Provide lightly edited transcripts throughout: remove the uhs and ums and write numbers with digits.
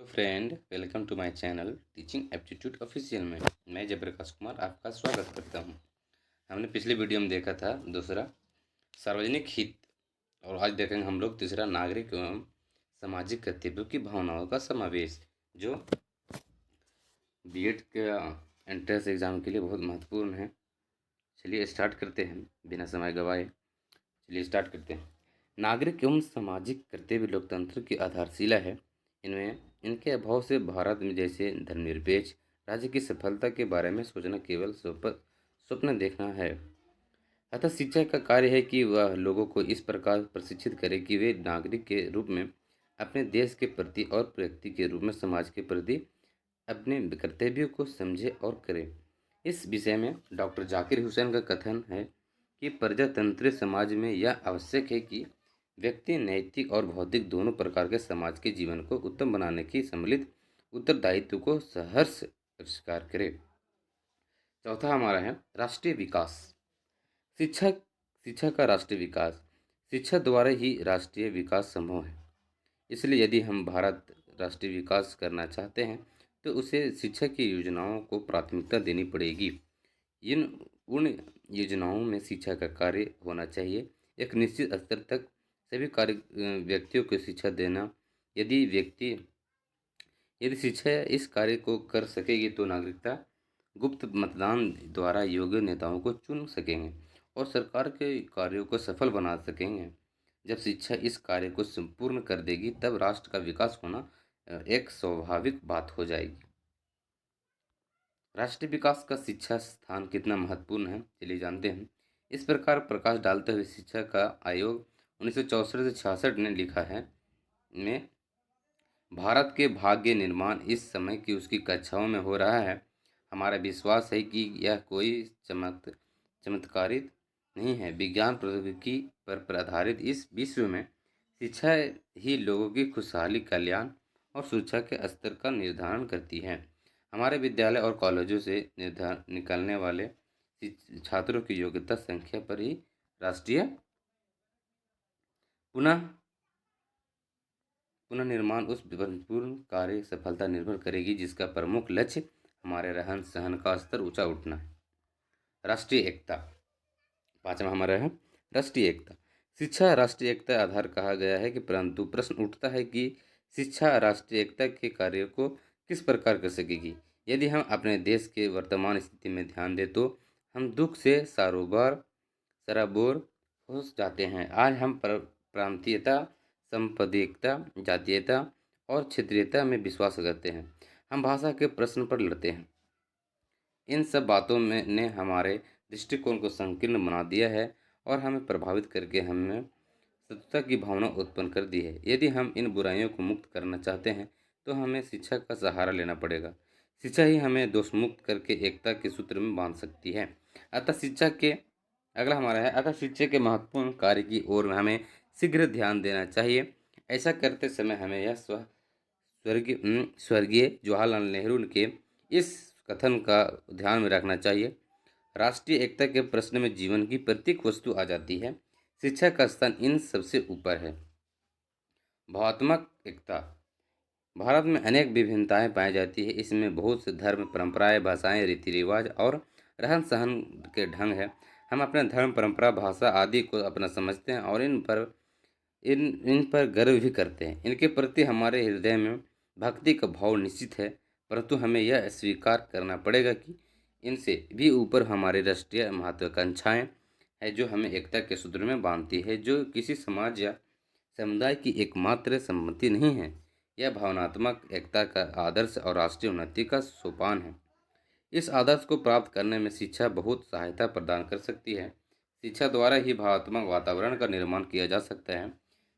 Friend, welcome to my channel teaching aptitude official में मैं जयप्रकाश कुमार आपका स्वागत करता हूं। हमने पिछले वीडियो में देखा था दूसरा सार्वजनिक हित और आज देखेंगे हम लोग तीसरा नागरिक एवं सामाजिक कर्तव्यों की भावनाओं का समावेश, जो बीएड के एंट्रेंस एग्ज़ाम के लिए बहुत महत्वपूर्ण है। चलिए स्टार्ट करते हैं बिना समय गवाए। चलिए स्टार्ट करते हैं। नागरिक एवं सामाजिक कर्तव्य लोकतंत्र की आधारशिला है। इनमें इनके अभाव से भारत में जैसे धर्मनिरपेक्ष राज्य की सफलता के बारे में सोचना केवल स्वप्न देखना है। अतः शिक्षा का कार्य है कि वह लोगों को इस प्रकार प्रशिक्षित करे कि वे नागरिक के रूप में अपने देश के प्रति और व्यक्ति के रूप में समाज के प्रति अपने कर्तव्यों को समझे और करे। इस विषय में डॉक्टर जाकिर हुसैन का कथन है कि प्रजातंत्रीय समाज में यह आवश्यक है कि व्यक्ति नैतिक और भौतिक दोनों प्रकार के समाज के जीवन को उत्तम बनाने की सम्मिलित उत्तरदायित्व को सहर्ष स्वीकार करे। चौथा हमारा है राष्ट्रीय विकास। शिक्षा शिक्षा का राष्ट्रीय विकास। शिक्षा द्वारा ही राष्ट्रीय विकास संभव है। इसलिए यदि हम भारत राष्ट्रीय विकास करना चाहते हैं तो उसे शिक्षा की योजनाओं को प्राथमिकता देनी पड़ेगी। उन योजनाओं में शिक्षा का कार्य होना चाहिए। एक निश्चित स्तर तक सभी कार्य व्यक्तियों को शिक्षा देना। यदि शिक्षा इस कार्य को कर सकेगी तो नागरिकता गुप्त मतदान द्वारा योग्य नेताओं को चुन सकेंगे और सरकार के कार्यों को सफल बना सकेंगे। जब शिक्षा इस कार्य को संपूर्ण कर देगी तब राष्ट्र का विकास होना एक स्वाभाविक बात हो जाएगी। राष्ट्रीय विकास का शिक्षा स्थान कितना महत्वपूर्ण है, चलिए जानते हैं। इस प्रकार प्रकाश डालते हुए शिक्षा का आयोग 1964 से 66 ने लिखा है में भारत के भाग्य निर्माण इस समय की उसकी कक्षाओं में हो रहा है। हमारा विश्वास है कि यह कोई चमत्कारित नहीं है। विज्ञान प्रौद्योगिकी पर आधारित इस विश्व में शिक्षा ही लोगों की खुशहाली, कल्याण और सुरक्षा के स्तर का निर्धारण करती है। हमारे विद्यालय और कॉलेजों से निकलने वाले छात्रों की योग्यता संख्या पर ही राष्ट्रीय पुनर्निर्माण उस पूर्ण कार्य सफलता निर्भर करेगी जिसका प्रमुख लक्ष्य हमारे रहन सहन का स्तर ऊंचा उठना है। राष्ट्रीय एकता। पांचवा हमारा है राष्ट्रीय एकता। शिक्षा राष्ट्रीय एकता आधार कहा गया है कि परंतु प्रश्न उठता है कि शिक्षा राष्ट्रीय एकता के कार्य को किस प्रकार कर सकेगी। यदि हम अपने देश के वर्तमान स्थिति में ध्यान दें तो हम दुख से सराबोर हो जाते हैं। आज हम प्रांतीयता, संप्रदायिकता, जातीयता और क्षेत्रीयता में विश्वास करते हैं। हम भाषा के प्रश्न पर लड़ते हैं। इन सब बातों में ने हमारे दृष्टिकोण को संकीर्ण बना दिया है और हमें प्रभावित करके हमें शत्रुता की भावना उत्पन्न कर दी है। यदि हम इन बुराइयों को मुक्त करना चाहते हैं तो हमें शिक्षा का सहारा लेना पड़ेगा। शिक्षा ही हमें दोष मुक्त करके एकता के सूत्र में बांध सकती है। अगला हमारा है अगर शिक्षा के महत्वपूर्ण कार्य की ओर हमें शीघ्र ध्यान देना चाहिए। ऐसा करते समय हमें यह स्वर्गीय जवाहरलाल नेहरू के इस कथन का ध्यान में रखना चाहिए। राष्ट्रीय एकता के प्रश्न में जीवन की प्रत्येक वस्तु आ जाती है। शिक्षा का स्थान इन सबसे ऊपर है। भावात्मक एकता। भारत में अनेक विभिन्नताएं पाई जाती है। इसमें बहुत से धर्म, परंपराएं, भाषाएं, रीति रिवाज और रहन सहन के ढंग है। हम अपने धर्म, परंपरा, भाषा आदि को अपना समझते हैं और इन पर गर्व भी करते हैं। इनके प्रति हमारे हृदय में भक्ति का भाव निश्चित है, परंतु हमें यह स्वीकार करना पड़ेगा कि इनसे भी ऊपर हमारी राष्ट्रीय महत्वाकांक्षाएं है जो हमें एकता के सूत्र में बांधती है, जो किसी समाज या समुदाय की एकमात्र सम्मति नहीं है। यह भावनात्मक एकता का आदर्श और राष्ट्रीय उन्नति का सोपान है। इस आदर्श को प्राप्त करने में शिक्षा बहुत सहायता प्रदान कर सकती है। शिक्षा द्वारा ही भावनात्मक वातावरण का निर्माण किया जा सकता है।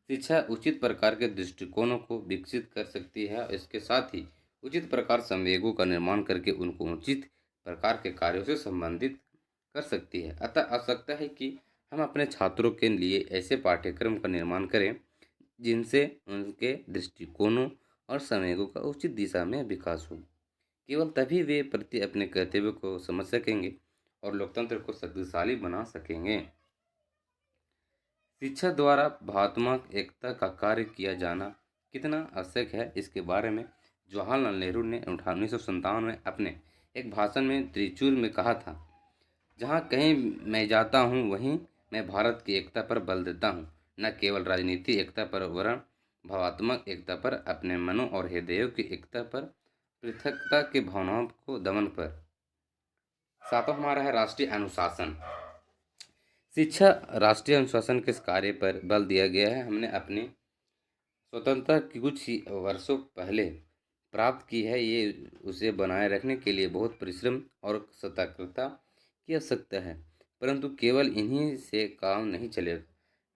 शिक्षा उचित प्रकार के दृष्टिकोणों को विकसित कर सकती है और इसके साथ ही उचित प्रकार संवेगों का निर्माण करके उनको उचित प्रकार के कार्यों से संबंधित कर सकती है। अतः आवश्यकता है कि हम अपने छात्रों के लिए ऐसे पाठ्यक्रम का निर्माण करें जिनसे उनके दृष्टिकोणों और संवेगों का उचित दिशा में विकास हो। केवल तभी वे प्रति अपने कर्तव्य को समझ सकेंगे और लोकतंत्र को शक्तिशाली बना सकेंगे। शिक्षा द्वारा भावनात्मक एकता का कार्य किया जाना कितना आवश्यक है, इसके बारे में जवाहरलाल नेहरू ने 1957 में अपने एक भाषण में त्रिचूर में कहा था, जहाँ कहीं मैं जाता हूँ वहीं मैं भारत की एकता पर बल देता हूँ, न केवल राजनीतिक एकता पर वरन भावात्मक एकता पर, अपने मनों और हृदयों की एकता पर, पृथकता की भावनाओं को दमन पर। सातवां हमारा है राष्ट्रीय अनुशासन। शिक्षा राष्ट्रीय अनुशासन के कार्य पर बल दिया गया है। हमने अपनी स्वतंत्रता की कुछ ही वर्षों पहले प्राप्त की है। ये उसे बनाए रखने के लिए बहुत परिश्रम और सतर्कता की आवश्यकता है, परंतु केवल इन्हीं से काम नहीं चलेगा।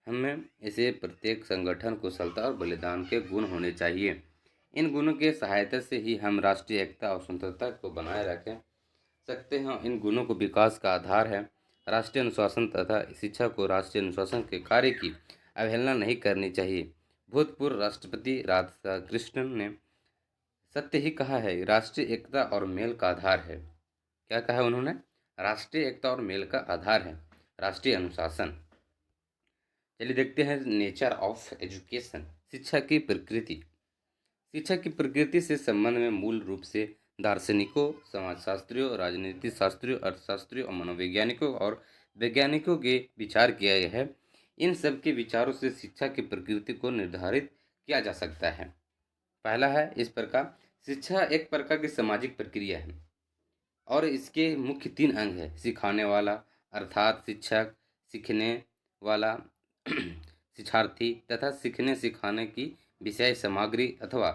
हमें इसे प्रत्येक संगठन कुशलता और बलिदान के गुण होने चाहिए। इन गुणों के सहायता से ही हम राष्ट्रीय एकता और स्वतंत्रता को बनाए रखें सकते हैं। इन गुणों को विकास का आधार है। राष्ट्रीय अनुशासन तथा शिक्षा को राष्ट्रीय अनुशासन के कार्य की अवहेलना नहीं करनी चाहिए। भूतपूर्व राष्ट्रपति राधाकृष्णन ने सत्य ही कहा है, राष्ट्रीय एकता और मेल का आधार है। क्या कहा उन्होंने? राष्ट्रीय एकता और मेल का आधार है राष्ट्रीय अनुशासन। चलिए देखते हैं नेचर ऑफ एजुकेशन, शिक्षा की प्रकृति। शिक्षा की प्रकृति से संबंध में मूल रूप से दार्शनिकों, समाजशास्त्रियों, राजनीति शास्त्रियों, अर्थशास्त्रियों और मनोवैज्ञानिकों और वैज्ञानिकों के विचार किया गया है। इन सब के विचारों से शिक्षा की प्रकृति को निर्धारित किया जा सकता है। पहला है इस प्रकार, शिक्षा एक प्रकार की सामाजिक प्रक्रिया है और इसके मुख्य 3 अंग है। सिखाने वाला अर्थात शिक्षक, सीखने वाला शिक्षार्थी तथा सीखने सिखाने की विषय सामग्री अथवा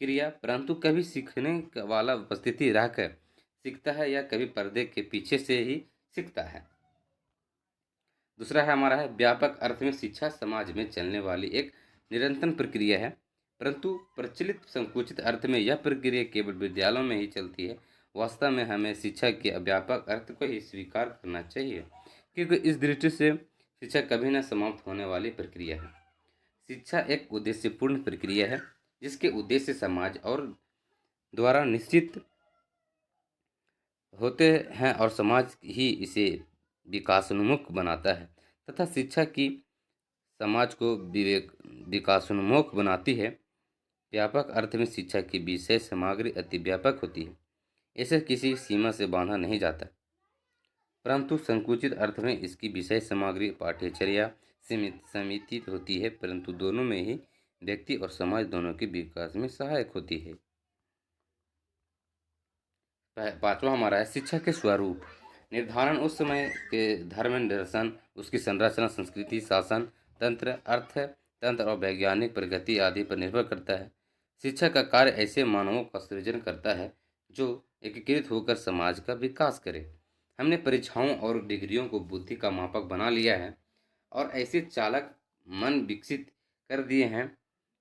क्रिया। परंतु कभी सीखने वाला उपस्थिति रहकर सीखता है या कभी पर्दे के पीछे से ही सीखता है। दूसरा है हमारा है व्यापक अर्थ में शिक्षा समाज में चलने वाली एक निरंतर प्रक्रिया है, परंतु प्रचलित संकुचित अर्थ में यह प्रक्रिया केवल विद्यालयों में ही चलती है। वास्तव में हमें शिक्षा के व्यापक अर्थ को ही स्वीकार करना चाहिए, क्योंकि इस दृष्टि से शिक्षा कभी न समाप्त होने वाली प्रक्रिया है। शिक्षा एक उद्देश्यपूर्ण प्रक्रिया है जिसके उद्देश्य समाज और द्वारा निश्चित होते हैं और समाज ही इसे विकासोन्मुख बनाता है तथा शिक्षा की समाज को विकासोन्मुख बनाती है। व्यापक अर्थ में शिक्षा की विषय सामग्री अति व्यापक होती है। इसे किसी सीमा से बांधा नहीं जाता, परंतु संकुचित अर्थ में इसकी विषय सामग्री पाठ्यचर्या सीमित होती है, परंतु दोनों में ही व्यक्ति और समाज दोनों के विकास में सहायक होती है। पांचवा हमारा है शिक्षा के स्वरूप निर्धारण। उस समय के धर्म दर्शन, उसकी संरचना, संस्कृति, शासन तंत्र, अर्थ तंत्र और वैज्ञानिक प्रगति आदि पर निर्भर करता है। शिक्षा का कार्य ऐसे मानवों का सृजन करता है जो एकीकृत होकर समाज का विकास करे। हमने परीक्षाओं और डिग्रियों को बुद्धि का मापक बना लिया है और ऐसे चालक मन विकसित कर दिए हैं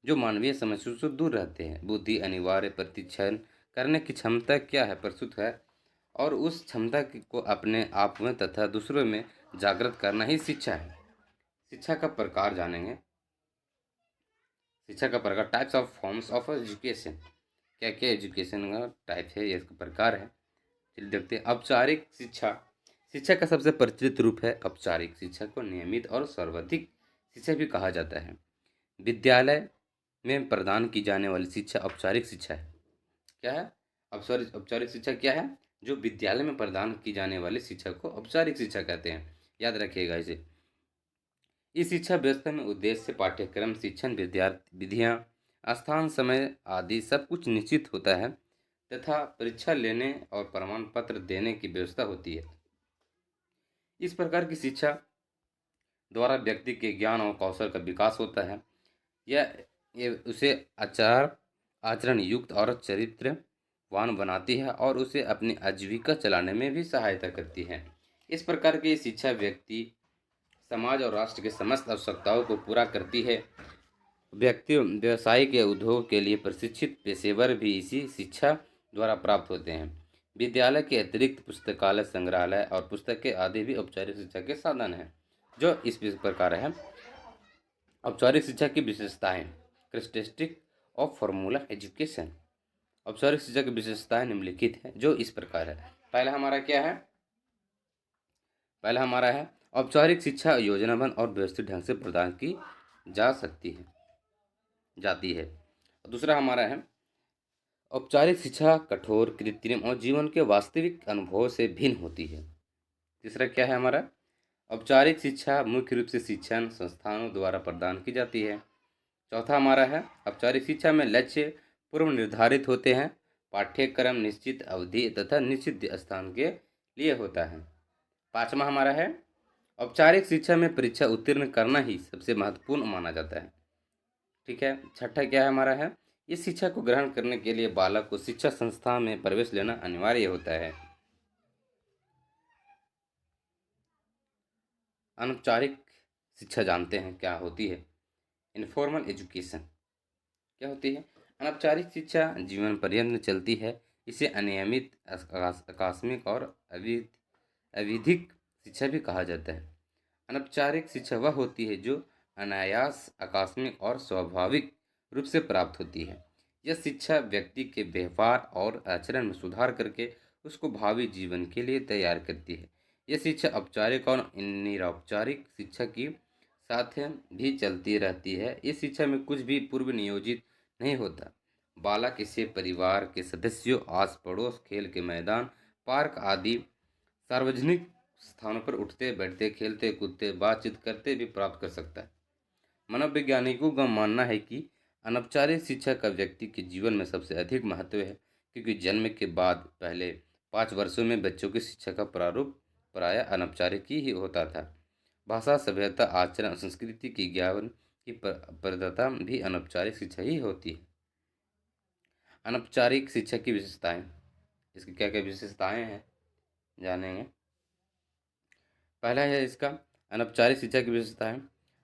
जो मानवीय समस्याओं से दूर रहते हैं। बुद्धि अनिवार्य प्रतिच्छन करने की क्षमता क्या है? प्रस्तुत है, और उस क्षमता को अपने आप में तथा दूसरों में जागृत करना ही शिक्षा है। शिक्षा का प्रकार जानेंगे। शिक्षा का प्रकार, types of forms of education. क्या क्या एजुकेशन का टाइप है, ये इसका प्रकार है। चलिए देखते हैं। औपचारिक शिक्षा। शिक्षा का सबसे प्रचलित रूप है औपचारिक शिक्षा को नियमित और सर्वाधिक शिक्षा भी कहा जाता है। विद्यालय में प्रदान की जाने वाली शिक्षा औपचारिक शिक्षा है। क्या है? औपचारिक शिक्षा क्या है? जो विद्यालय में प्रदान की जाने वाली शिक्षा को औपचारिक शिक्षा कहते हैं। याद रखिएगा इसे। इस शिक्षा व्यवस्था में उद्देश्य, पाठ्यक्रम, शिक्षण विद्यार्थी विधियाँ, स्थान, समय आदि सब कुछ निश्चित होता है तथा परीक्षा लेने और प्रमाण पत्र देने की व्यवस्था होती है। इस प्रकार की शिक्षा द्वारा व्यक्ति के ज्ञान और कौशल का विकास होता है। ये उसे आचरण युक्त और चरित्रवान बनाती है और उसे अपनी आजीविका चलाने में भी सहायता करती है। इस प्रकार की शिक्षा व्यक्ति, समाज और राष्ट्र के समस्त आवश्यकताओं को पूरा करती है। व्यक्ति व्यवसायिक या उद्योग के लिए प्रशिक्षित पेशेवर भी इसी शिक्षा द्वारा प्राप्त होते हैं। विद्यालय के अतिरिक्त पुस्तकालय, संग्रहालय और पुस्तकें आदि भी औपचारिक शिक्षा के साधन हैं, जो इस प्रकार है। औपचारिक शिक्षा की विशेषताएं, करेक्टरिस्टिक ऑफ फॉर्मूला एजुकेशन। औपचारिक शिक्षा की विशेषताएं निम्नलिखित हैं, जो इस प्रकार है। पहला हमारा क्या है? पहला हमारा है औपचारिक शिक्षा योजनाबद्ध और व्यवस्थित ढंग से प्रदान की जाती है। दूसरा हमारा है औपचारिक शिक्षा कठोर, कृत्रिम और जीवन के वास्तविक अनुभवों से भिन्न होती है। तीसरा क्या है हमारा? औपचारिक शिक्षा मुख्य रूप से शिक्षण संस्थानों द्वारा प्रदान की जाती है। चौथा हमारा है औपचारिक शिक्षा में लक्ष्य पूर्व निर्धारित होते हैं। पाठ्यक्रम निश्चित अवधि तथा निश्चित स्थान के लिए होता है। पांचवा हमारा है औपचारिक शिक्षा में परीक्षा उत्तीर्ण करना ही सबसे महत्वपूर्ण माना जाता है। ठीक है। छठा क्या है हमारा है? इस शिक्षा को ग्रहण करने के लिए बालक को शिक्षा संस्थान में प्रवेश लेना अनिवार्य होता है। अनौपचारिक शिक्षा जानते हैं क्या होती है? इनफॉर्मल एजुकेशन क्या होती है? अनौपचारिक शिक्षा जीवन पर्यंत चलती है। इसे अनियमित, आकस्मिक और अविधिक शिक्षा भी कहा जाता है। अनौपचारिक शिक्षा वह होती है जो अनायास, आकस्मिक और स्वाभाविक रूप से प्राप्त होती है। यह शिक्षा व्यक्ति के व्यवहार और आचरण में सुधार करके उसको भावी जीवन के लिए तैयार करती है। यह शिक्षा औपचारिक और निरौपचारिक शिक्षा की साथ भी चलती रहती है। इस शिक्षा में कुछ भी पूर्व नियोजित नहीं होता। बालक इसे परिवार के सदस्यों, आस पड़ोस, खेल के मैदान, पार्क आदि सार्वजनिक स्थानों पर उठते बैठते, खेलते कूदते, बातचीत करते भी प्राप्त कर सकता है। मनोवैज्ञानिकों का मानना है कि अनौपचारिक शिक्षा का व्यक्ति के जीवन में सबसे अधिक महत्व है, क्योंकि जन्म के बाद पहले 5 वर्षों में बच्चों की शिक्षा का प्रारूप प्रायः अनौपचारिक ही होता था। भाषा, सभ्यता, आचरण, संस्कृति की ज्ञान की प्रदाता भी अनौपचारिक शिक्षा ही होती है। अनौपचारिक शिक्षा की विशेषताएं, इसकी क्या क्या विशेषताएं हैं जानेंगे। पहला है इसका अनौपचारिक शिक्षा की विशेषताएं।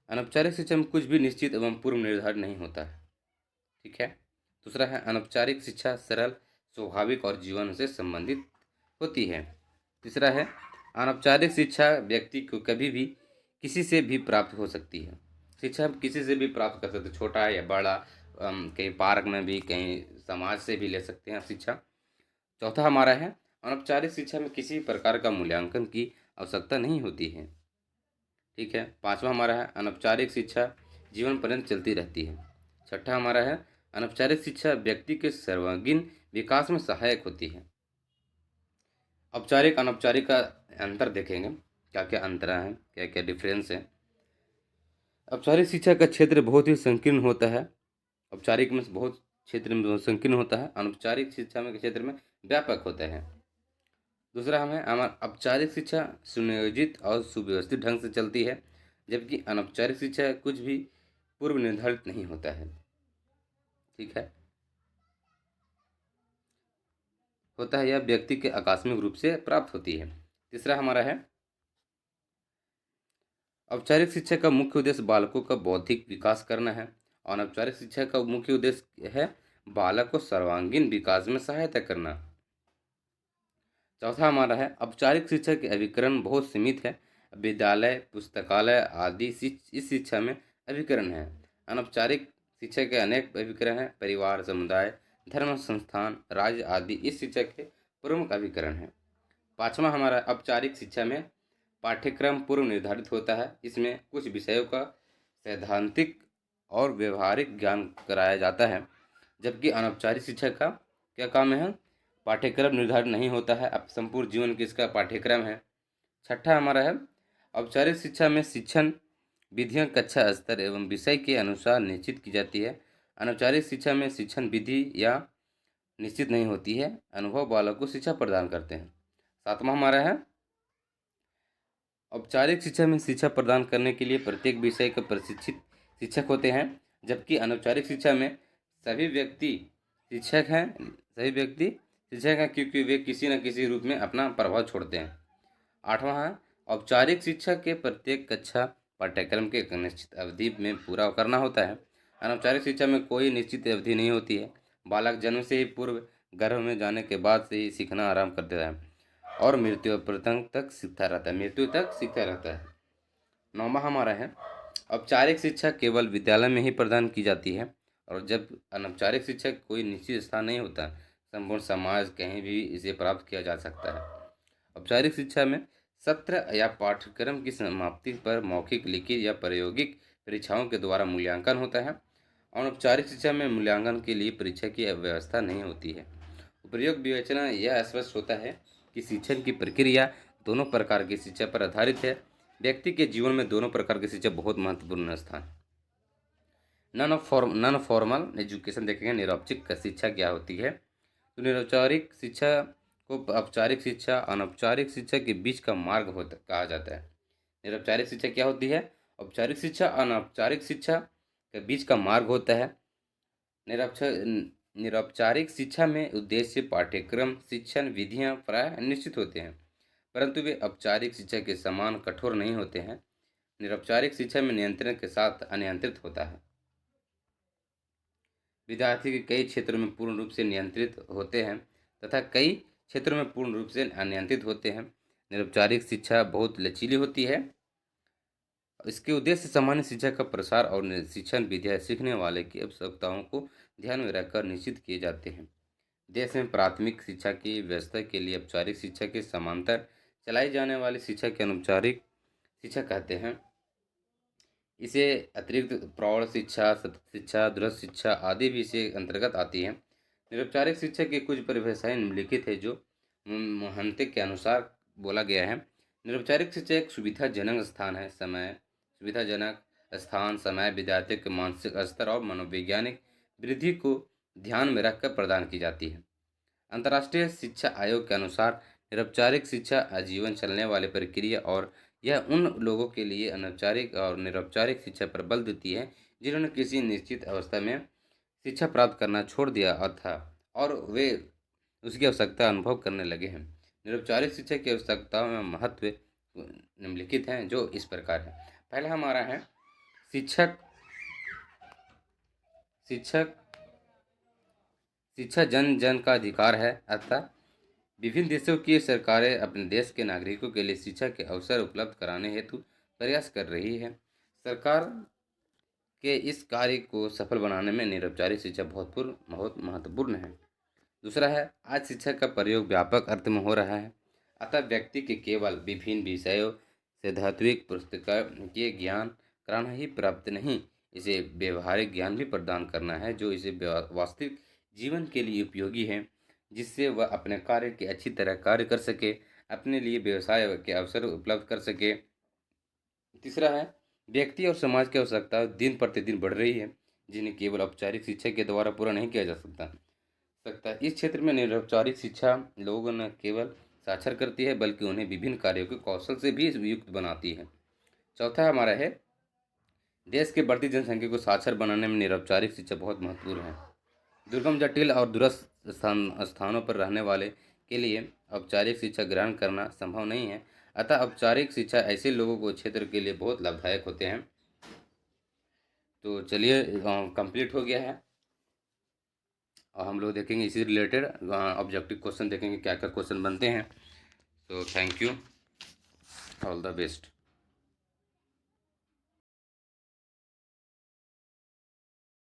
अनौपचारिक शिक्षा में कुछ भी निश्चित एवं पूर्व निर्धारित नहीं होता है। ठीक है। दूसरा है अनौपचारिक शिक्षा सरल, स्वाभाविक और जीवन से संबंधित होती है। तीसरा है अनौपचारिक शिक्षा व्यक्ति को कभी भी किसी से भी प्राप्त हो सकती है। शिक्षा हम किसी से भी प्राप्त कर सकते हैं, छोटा या बड़ा, कहीं पार्क में भी, कहीं समाज से भी ले सकते हैं शिक्षा। चौथा हमारा है अनौपचारिक शिक्षा में किसी प्रकार का मूल्यांकन की आवश्यकता नहीं होती है। ठीक है। पांचवा हमारा है अनौपचारिक शिक्षा जीवन पर्यंत चलती रहती है। छठा हमारा है अनौपचारिक शिक्षा व्यक्ति के सर्वांगीण विकास में सहायक होती है। औपचारिक अनौपचारिक का अंतर देखेंगे, क्या क्या अंतर है, क्या क्या डिफरेंस है। औपचारिक शिक्षा का क्षेत्र बहुत ही संकीर्ण होता है। औपचारिक में बहुत क्षेत्र में संकीर्ण होता है, अनौपचारिक शिक्षा में क्षेत्र में व्यापक होता है। दूसरा हमें हमारा औपचारिक शिक्षा सुनियोजित और सुव्यवस्थित ढंग से चलती है, जबकि अनौपचारिक शिक्षा कुछ भी पूर्व निर्धारित नहीं होता है। ठीक है। होता है, यह व्यक्ति के आकस्मिक रूप से प्राप्त होती है। तीसरा हमारा है औपचारिक शिक्षा का मुख्य उद्देश्य बालकों का बौद्धिक विकास करना है। अनौपचारिक शिक्षा का मुख्य उद्देश्य है बालक को सर्वांगीण विकास में सहायता करना। चौथा हमारा है औपचारिक शिक्षा के अभिकरण बहुत सीमित है। विद्यालय, पुस्तकालय आदि इस शिक्षा में अभिकरण है। अनौपचारिक शिक्षा के अनेक अभिकरण हैं। परिवार, समुदाय, धर्म संस्थान, राज्य आदि इस शिक्षा के प्रमुख अभिकरण हैं। पांचवा हमारा औपचारिक शिक्षा में पाठ्यक्रम पूर्व निर्धारित होता है। इसमें कुछ विषयों का सैद्धांतिक और व्यवहारिक ज्ञान कराया जाता है, जबकि अनौपचारिक शिक्षा का क्या काम है? पाठ्यक्रम निर्धारित नहीं होता है, अब संपूर्ण जीवन की इसका पाठ्यक्रम है। छठा हमारा है औपचारिक शिक्षा में शिक्षण विधियां कक्षा स्तर एवं विषय के अनुसार निश्चित की जाती है। अनौपचारिक शिक्षा में शिक्षण विधि या निश्चित नहीं होती है, अनुभव बालक को शिक्षा प्रदान करते हैं। सातवां हमारा है औपचारिक शिक्षा में शिक्षा प्रदान करने के लिए प्रत्येक विषय के प्रशिक्षित शिक्षक होते हैं, जबकि अनौपचारिक शिक्षा में सभी व्यक्ति शिक्षक हैं सभी व्यक्ति शिक्षक हैं, क्योंकि वे किसी न किसी रूप में अपना प्रभाव छोड़ते हैं। आठवां है औपचारिक शिक्षा के प्रत्येक कक्षा पाठ्यक्रम के एक निश्चित अवधि में पूरा करना होता है। अनौपचारिक शिक्षा में कोई निश्चित अवधि नहीं होती है। बालक जन्म से ही पूर्व गर्भ में जाने के बाद से ही सीखना आरंभ कर देता है और मृत्यु पर्यंत तक सीखता रहता है, मृत्यु तक सीखता रहता है। नौवां हमारा है औपचारिक शिक्षा केवल विद्यालय में ही प्रदान की जाती है, और जब अनौपचारिक शिक्षा कोई निश्चित स्थान नहीं होता, संपूर्ण समाज कहीं भी इसे प्राप्त किया जा सकता है। औपचारिक शिक्षा में सत्र या पाठ्यक्रम की समाप्ति पर मौखिक, लिखित या प्रायोगिक परीक्षाओं के द्वारा मूल्यांकन होता है। अनौपचारिक शिक्षा में मूल्यांकन के लिए परीक्षा की व्यवस्था नहीं होती है। उपयुक्त विवेचना यह स्पष्ट होता है कि शिक्षण की प्रक्रिया दोनों प्रकार की शिक्षा पर आधारित है। व्यक्ति के जीवन में दोनों प्रकार की शिक्षा बहुत महत्वपूर्ण स्थान। नॉन फॉर्मल एजुकेशन देखेंगे, निरौपचारिक शिक्षा क्या होती है। तो निरौपचारिक शिक्षा को औपचारिक शिक्षा अनौपचारिक शिक्षा के बीच का मार्ग होता कहा जाता है। निरौपचारिक शिक्षा क्या होती है? औपचारिक शिक्षा अनौपचारिक शिक्षा के बीच का मार्ग होता है। निरौपचारिक शिक्षा में उद्देश्य, पाठ्यक्रम, शिक्षण विधियां प्राय निश्चित होते हैं, परंतु वे औपचारिक शिक्षा के समान कठोर नहीं होते हैं। निरौपचारिक शिक्षा में नियंत्रण के साथ अनियंत्रित होता है। विद्यार्थी के कई क्षेत्रों में पूर्ण रूप से नियंत्रित होते हैं तथा कई क्षेत्रों में पूर्ण रूप से अनियंत्रित होते हैं। निरौपचारिक शिक्षा बहुत लचीली होती है। इसके उद्देश्य सामान्य शिक्षा का प्रसार और शिक्षण विधियाँ सीखने वाले की आवश्यकताओं को ध्यान में रखकर निश्चित किए जाते हैं। देश में प्राथमिक शिक्षा की व्यवस्था के लिए औपचारिक शिक्षा के समांतर चलाई जाने वाली शिक्षा के अनौपचारिक शिक्षा कहते हैं। इसे अतिरिक्त प्रौढ़ शिक्षा, सतत शिक्षा, दूरस्थ शिक्षा आदि भी इसे अंतर्गत आती है। निरौपचारिक शिक्षा की कुछ परिभाषाएं निम्नलिखित है जो महंते के अनुसार बोला गया है। निरौपचारिक शिक्षा एक सुविधाजनक स्थान, समय, विद्यार्थियों के मानसिक स्तर और मनोवैज्ञानिक वृद्धि को ध्यान में रखकर प्रदान की जाती है। अंतर्राष्ट्रीय शिक्षा आयोग के अनुसार निरौपचारिक शिक्षा आजीवन चलने वाली प्रक्रिया और यह उन लोगों के लिए अनौपचारिक और निरौपचारिक शिक्षा पर बल देती है जिन्होंने किसी निश्चित अवस्था में शिक्षा प्राप्त करना छोड़ दिया था और वे उसकी आवश्यकता अनुभव करने लगे हैं। निरौपचारिक शिक्षा की आवश्यकताओं में महत्व निम्नलिखित हैं जो इस प्रकार है। पहला हमारा है शिक्षक शिक्षक शिक्षा जन जन का अधिकार है, अतः विभिन्न देशों की सरकारें अपने देश के नागरिकों के लिए शिक्षा के अवसर उपलब्ध कराने हेतु प्रयास कर रही है। सरकार के इस कार्य को सफल बनाने में निरौपचारिक शिक्षा बहुत महत्वपूर्ण है। दूसरा है आज शिक्षा का प्रयोग व्यापक अर्थ में हो रहा है, अतः व्यक्ति के केवल विभिन्न विषयों से धात्विक पुस्तकीय ज्ञान कराना ही प्राप्त नहीं, इसे व्यवहारिक ज्ञान भी प्रदान करना है जो इसे वास्तविक जीवन के लिए उपयोगी है, जिससे वह अपने कार्य के अच्छी तरह कार्य कर सके, अपने लिए व्यवसाय के अवसर उपलब्ध कर सके। तीसरा है व्यक्ति और समाज की आवश्यकता दिन प्रतिदिन बढ़ रही है, जिन्हें केवल औपचारिक शिक्षा के द्वारा पूरा नहीं किया जा सकता। इस क्षेत्र में निरौपचारिक शिक्षा लोगों न केवल साक्षर करती है बल्कि उन्हें विभिन्न कार्यों के कौशल से भी युक्त बनाती है। चौथा हमारा है देश की बढ़ती जनसंख्या को साक्षर बनाने में निरौपचारिक शिक्षा बहुत महत्वपूर्ण है। दुर्गम, जटिल और दूरस्थ स्थानों पर रहने वाले के लिए औपचारिक शिक्षा ग्रहण करना संभव नहीं है, अतः औपचारिक शिक्षा ऐसे लोगों को क्षेत्र के लिए बहुत लाभदायक होते हैं। तो चलिए कंप्लीट हो गया है और हम लोग देखेंगे इसी रिलेटेड ऑब्जेक्टिव क्वेश्चन देखेंगे क्या क्या क्वेश्चन बनते हैं। तो thank you, all the best.